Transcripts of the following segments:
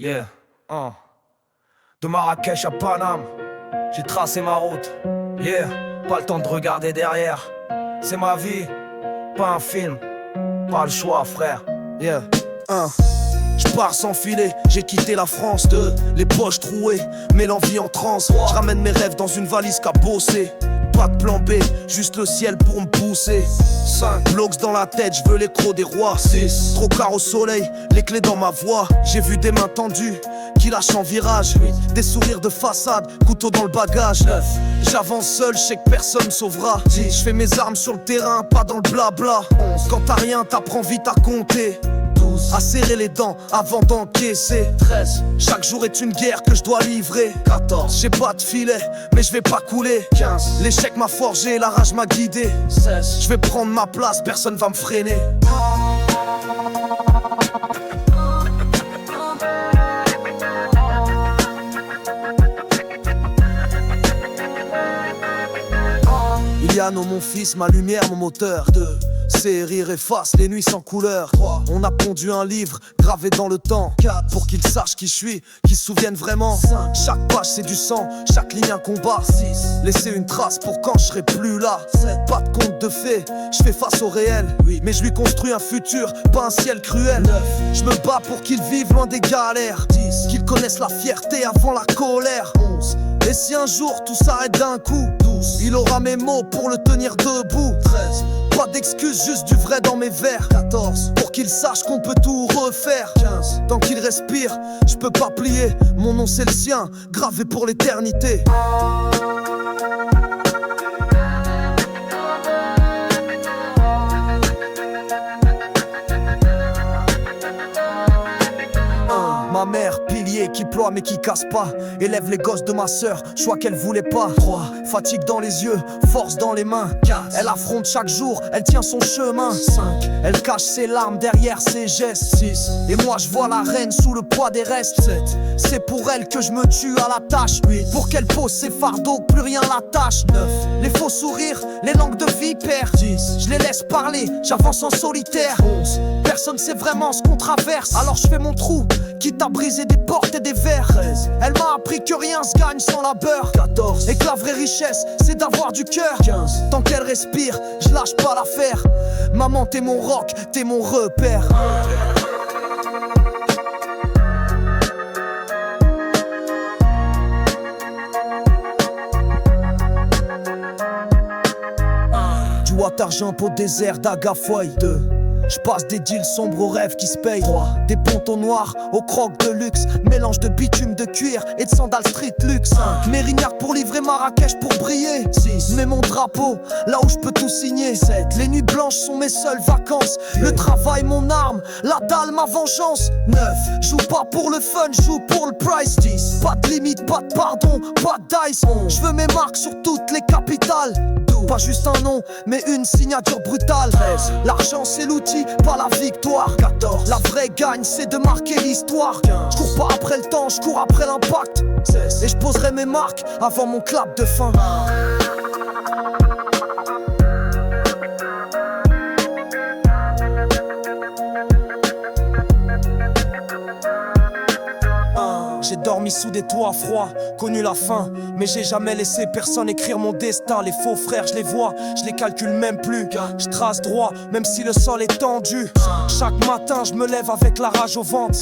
Yeah, de Marrakech à Paname, j'ai tracé ma route. Yeah, pas le temps de regarder derrière. C'est ma vie, pas un film, pas le choix frère. Yeah, je pars sans filet, j'ai quitté la France. Les poches trouées, mais l'envie en transe. Je ramène mes rêves dans une valise qu'a bossé. Pas de plan B, juste le ciel pour me pousser. 5 blocs dans la tête, je veux l'écro des rois. 6 trop car au soleil, les clés dans ma voix. J'ai vu des mains tendues qui lâchent en virage. 8 des sourires de façade, couteau dans le bagage. 9 j'avance seul, je sais que personne me sauvera. 10 je fais mes armes sur le terrain, pas dans le blabla. 11 quand t'as rien, t'apprends vite à compter. À serrer les dents avant d'encaisser. 13 chaque jour est une guerre que je dois livrer. 14 j'ai pas de filet mais je vais pas couler. 15 l'échec m'a forgé, la rage m'a guidé. 16 je vais prendre ma place, personne va me freiner. Iliano mon fils, ma lumière, mon moteur. 2 c'est rire efface les nuits sans couleur. 3 on a pondu un livre gravé dans le temps. 4 pour qu'ils sachent qui je suis, qu'ils se souviennent vraiment. 5 chaque page c'est du sang, chaque ligne un combat. 6 laisser une trace pour quand je serai plus là. 7 pas de conte de fées, je fais face au réel. 8 mais je lui construis un futur, pas un ciel cruel. 9 je me bats pour qu'ils vivent loin des galères. 10 qu'ils connaissent la fierté avant la colère. 11 et si un jour tout s'arrête d'un coup. 12 il aura mes mots pour le tenir debout. 13 pas d'excuses, juste du vrai dans mes vers. 14 pour qu'ils sachent qu'on peut tout refaire. 15 tant qu'ils respirent, je peux pas plier. Mon nom c'est le sien, gravé pour l'éternité. Ma mère, pilier qui ploie mais qui casse pas. Élève les gosses de ma sœur, choix qu'elle voulait pas. 3 fatigue dans les yeux, force dans les mains. 4 elle affronte chaque jour, elle tient son chemin. 5 elle cache ses larmes derrière ses gestes. 6 et moi je vois la reine sous le poids des restes. 7 c'est pour elle que je me tue à la tâche. 8 pour qu'elle pose ses fardeaux, que plus rien l'attache. 9 les faux sourires, les langues de vipère. 10 je les laisse parler, j'avance en solitaire. 11 personne sait vraiment ce qu'on traverse, alors je fais mon trou, quitte à briser des portes et des verres. 13 elle m'a appris que rien se gagne sans labeur. 14 et que la vraie richesse c'est d'avoir du cœur. 15 tant qu'elle respire, je lâche pas l'affaire. Maman t'es mon rock, t'es mon repère. Du Waterjump au désert d'Agafoy. 2 je passe des deals sombres aux rêves qui se payent. 3 des pontons noirs aux crocs de luxe. Mélange de bitume de cuir et de sandales street luxe. 5 Mérignac pour livrer Marrakech pour briller. 6 mets mon drapeau là où je peux tout signer. 7 les nuits blanches sont mes seules vacances. Le travail mon arme, la dalle ma vengeance. 9 joue pas pour le fun, joue pour le price. 10 pas de limite, pas de pardon, pas de dice. Je veux mes marques sur toutes les capitales. Pas juste un nom, mais une signature brutale. 13 l'argent c'est l'outil, pas la victoire. 14 la vraie gagne c'est de marquer l'histoire. 15 je cours pas après le temps, je cours après l'impact. 16 et je poserai mes marques avant mon clap de fin. J'ai dormi sous des toits froids, connu la faim, mais j'ai jamais laissé personne écrire mon destin. Les faux frères, je les vois, je les calcule même plus. Je trace droit, même si le sol est tendu. Chaque matin, je me lève avec la rage au ventre.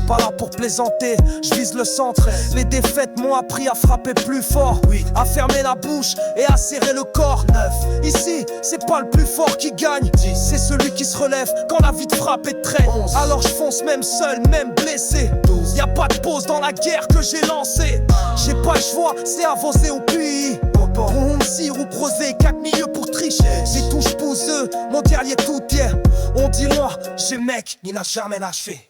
Pas là pour plaisanter, je vise le centre. Les défaites m'ont appris à frapper plus fort, à fermer la bouche et à serrer le corps. Ici, c'est pas le plus fort qui gagne, c'est celui qui se relève quand la vie te frappe et te traîne. Alors je fonce même seul, même blessé. Y'a pas de pause dans la guerre que j'ai lancée. J'ai pas le choix, c'est avancer au pays. On tire ou creuser 4 milieux pour tricher. J'ai touche pouseux, mon dernier tout hier. On dit moi, j'ai mec, il n'a jamais lâché.